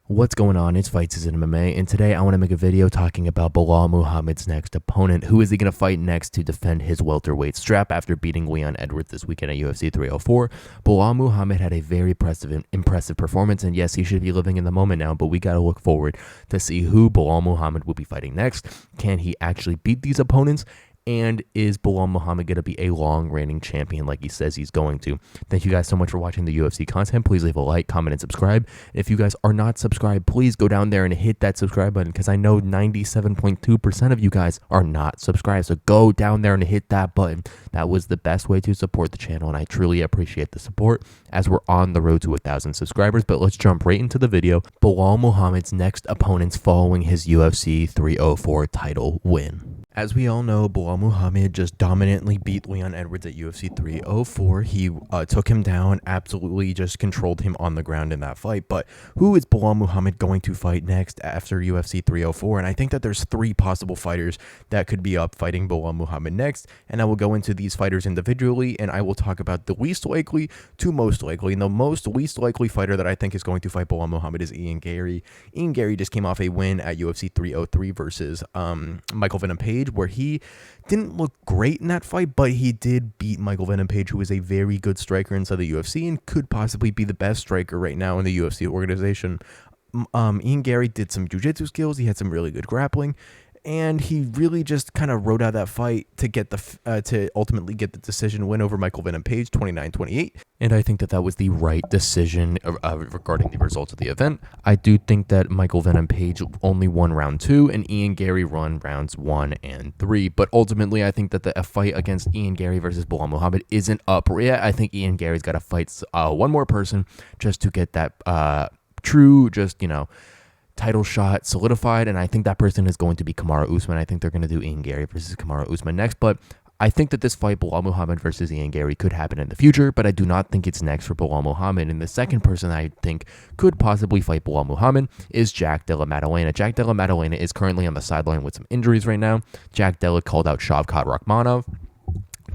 What's going on? It's Fight Season MMA, and today I want to make a video talking about Belal Muhammed's next opponent. Who is he going to fight next to defend his welterweight strap after beating Leon Edwards this weekend at UFC 304? Belal Muhammed had a very impressive performance, and yes, he should be living in the moment now, but we got to look forward to see who Belal Muhammad will be fighting next. Can he actually beat these opponents? And is Belal Muhammad going to be a long-reigning champion like he says he's going to? Thank you guys so much for watching the UFC content. Please leave a like, comment, and subscribe. If you guys are not subscribed, please go down there and hit that subscribe button because I know 97.2% of you guys are not subscribed. So go down there and hit that button. That was the best way to support the channel, and I truly appreciate the support as we're on the road to 1,000 subscribers. But let's jump right into the video. Belal Muhammad's next opponents following his UFC 304 title win. As we all know, Belal Muhammad just dominantly beat Leon Edwards at UFC 304. He took him down, absolutely just controlled him on the ground in that fight. But who is Belal Muhammad going to fight next after UFC 304? And I think that there's three possible fighters that could be up fighting Belal Muhammad next. And I will go into these fighters individually, and I will talk about the least likely to most likely. And the most least likely fighter that I think is going to fight Belal Muhammad is Ian Garry. Ian Garry just came off a win at UFC 303 versus Michael Venom Page, where he didn't look great in that fight, but he did beat Michael Venom Page, who is a very good striker inside the UFC and could possibly be the best striker right now in the UFC organization. Ian Garry did some jiu-jitsu skills. He had some really good grappling, and he really just kind of rode out that fight to get to ultimately get the decision win over Michael Venom Page, 29-28. And I think that that was the right decision regarding the results of the event. I do think that Michael Venom Page only won round 2 and Ian Garry won rounds 1 and 3. But ultimately, I think that a fight against Ian Garry versus Belal Muhammad isn't up yet. I think Ian Garry's got to fight one more person just to get that true, title shot solidified, and I think that person is going to be Kamaru Usman. I think they're going to do Ian Garry versus Kamaru Usman next, but I think that this fight, Belal Muhammad versus Ian Garry, could happen in the future, but I do not think it's next for Belal Muhammad. And the second person I think could possibly fight Belal Muhammad is Jack Della Maddalena. Jack Della Maddalena is currently on the sideline with some injuries right now. Jack Della called out Shavkat Rakhmonov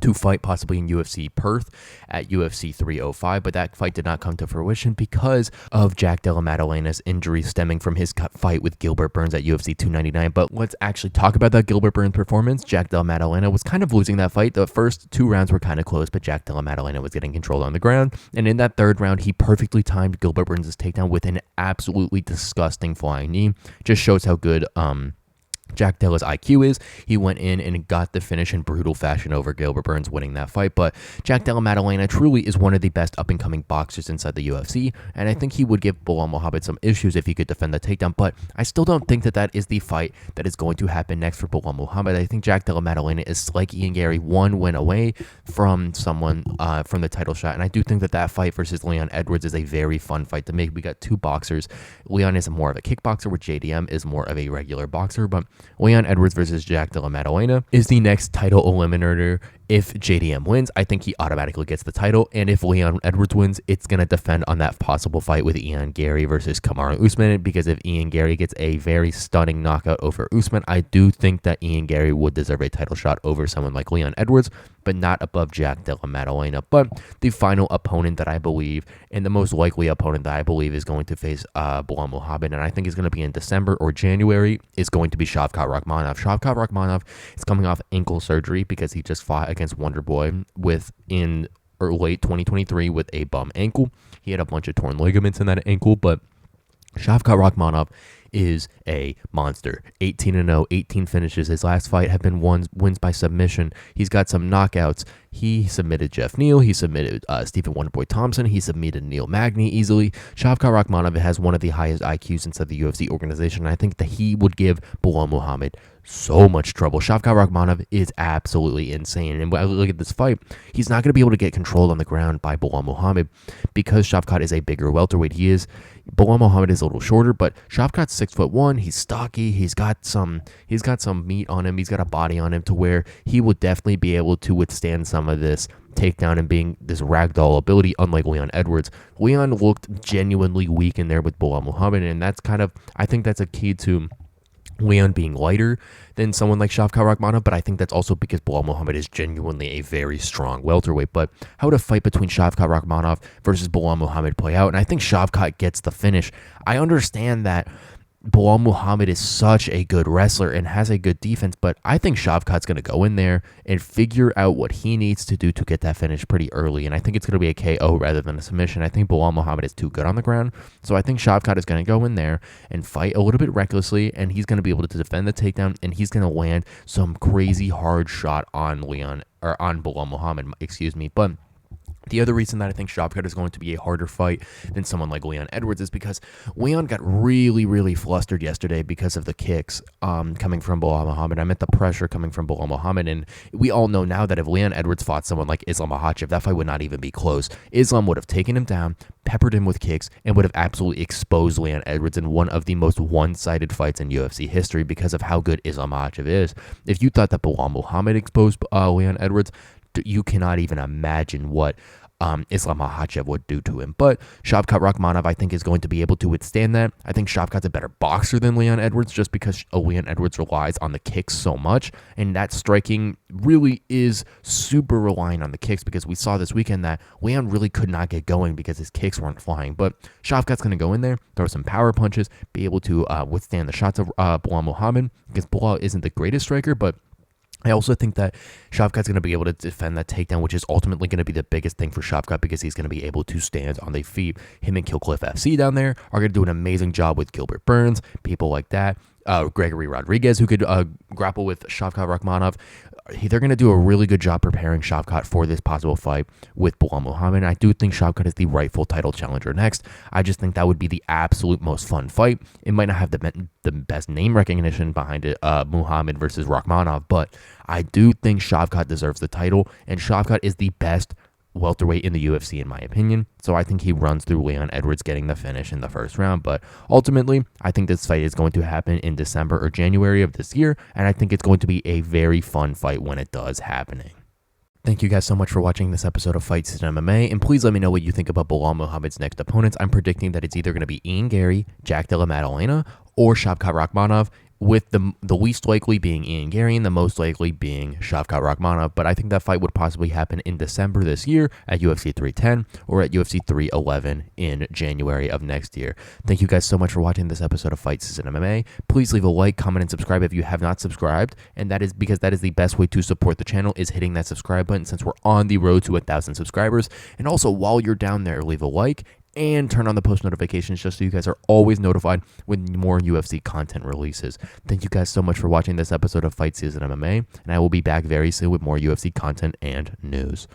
to fight possibly in UFC Perth at UFC 305, but that fight did not come to fruition because of Jack Della Madalena's injury stemming from his fight with Gilbert Burns at UFC 299. But let's actually talk about that Gilbert Burns performance. Jack Della Maddalena was kind of losing that fight. The first 2 rounds were kind of close, but Jack Della Maddalena was getting control on the ground, and in that third round, he perfectly timed Gilbert Burns' takedown with an absolutely disgusting flying knee. Just shows how good Jack Della's IQ is. He went in and got the finish in brutal fashion over Gilbert Burns, winning that fight. But Jack Della Maddalena truly is one of the best up-and-coming boxers inside the UFC, and I think he would give Belal Muhammad some issues if he could defend the takedown, but I still don't think that that is the fight that is going to happen next for Belal Muhammad. I think Jack Della Maddalena is, like Ian Garry, 1 win away from someone from the title shot, and I do think that that fight versus Leon Edwards is a very fun fight to make. We got 2 boxers. Leon is more of a kickboxer, where JDM is more of a regular boxer, but Leon Edwards versus Jack Della Maddalena is the next title eliminator. If JDM wins, I think he automatically gets the title, and if Leon Edwards wins, it's going to defend on that possible fight with Ian Garry versus Kamaru Usman, because if Ian Garry gets a very stunning knockout over Usman, I do think that Ian Garry would deserve a title shot over someone like Leon Edwards, but not above Jack Della Maddalena. But the final opponent that I believe, and the most likely opponent that I believe is going to face Belal Muhammad, and I think is going to be in December or January, is going to be Shavkat Rakhmonov. Shavkat Rakhmonov is coming off ankle surgery because he just fought against Wonder Boy in late 2023 with a bum ankle. He had a bunch of torn ligaments in that ankle, but Shavkat Rakhmonov is a monster. 18-0, 18 finishes. His last fight have been wins by submission. He's got some knockouts. He submitted Jeff Neal. He submitted Stephen Wonderboy Thompson. He submitted Neil Magny easily. Shavkat Rakhmonov has one of the highest IQs inside the UFC organization, and I think that he would give Belal Muhammad so much trouble. Shavkat Rakhmonov is absolutely insane, and when I look at this fight, he's not going to be able to get controlled on the ground by Belal Muhammad because Shavkat is a bigger welterweight. Belal Muhammad is a little shorter, but Shavkat's 6'1". He's stocky. He's got some meat on him. He's got a body on him to where he will definitely be able to withstand some of this takedown and being this ragdoll ability, unlike Leon Edwards. Leon looked genuinely weak in there with Belal Muhammad, and that's I think that's a key to Leon being lighter than someone like Shavkat Rakhmonov, but I think that's also because Belal Muhammad is genuinely a very strong welterweight. But how would a fight between Shavkat Rakhmonov versus Belal Muhammad play out? And I think Shavkat gets the finish. I understand that Belal Muhammad is such a good wrestler and has a good defense, but I think Shavkat's going to go in there and figure out what he needs to do to get that finish pretty early. And I think it's going to be a KO rather than a submission. I think Belal Muhammad is too good on the ground. So I think Shavkat is going to go in there and fight a little bit recklessly, and he's going to be able to defend the takedown, and he's going to land some crazy hard shot on Belal Muhammad, excuse me. But the other reason that I think Shavkat is going to be a harder fight than someone like Leon Edwards is because Leon got really, really flustered yesterday because of the kicks coming from Belal Muhammad. I meant the pressure coming from Belal Muhammad, and we all know now that if Leon Edwards fought someone like Islam Makhachev, that fight would not even be close. Islam would have taken him down, peppered him with kicks, and would have absolutely exposed Leon Edwards in one of the most one-sided fights in UFC history because of how good Islam Makhachev is. If you thought that Belal Muhammad exposed Leon Edwards, you cannot even imagine what Islam Makhachev would do to him. But Shavkat Rakhmonov, I think, is going to be able to withstand that. I think Shavkat's a better boxer than Leon Edwards just because Leon Edwards relies on the kicks so much, and that striking really is super reliant on the kicks because we saw this weekend that Leon really could not get going because his kicks weren't flying. But Shavkat's going to go in there, throw some power punches, be able to withstand the shots of Belal Muhammad because Belal isn't the greatest striker, but I also think that Shavkat's going to be able to defend that takedown, which is ultimately going to be the biggest thing for Shavkat because he's going to be able to stand on the feet. Him and Kill Cliff FC down there are going to do an amazing job with Gilbert Burns, people like that. Gregory Rodriguez, who could grapple with Shavkat Rakhmonov. They're going to do a really good job preparing Shavkat for this possible fight with Belal Muhammad. I do think Shavkat is the rightful title challenger next. I just think that would be the absolute most fun fight. It might not have the best name recognition behind it, Muhammad versus Rakhmonov, but I do think Shavkat deserves the title, and Shavkat is the best welterweight in the UFC in my opinion. So I think he runs through Leon Edwards getting the finish in the first round. But ultimately, I think this fight is going to happen in December or January of this year, and I think it's going to be a very fun fight when it does happening. Thank you guys so much for watching this episode of Fight Season MMA, and please let me know what you think about Belal Muhammad's next opponents. I'm predicting that it's either going to be Ian Gary, Jack Della Maddalena, or Shavkat Rakhmonov, with the least likely being Ian Gary and the most likely being Shavkat Rakhmonov. But I think that fight would possibly happen in December this year at UFC 310 or at UFC 311 in January of next year. Thank you guys so much for watching this episode of Fight Season MMA. Please leave a like, comment, and subscribe if you have not subscribed, and that is because that is the best way to support the channel, is hitting that subscribe button since we're on the road to 1,000 subscribers. And also, while you're down there, leave a like and turn on the post notifications just so you guys are always notified when more UFC content releases. Thank you guys so much for watching this episode of Fight Season MMA, and I will be back very soon with more UFC content and news.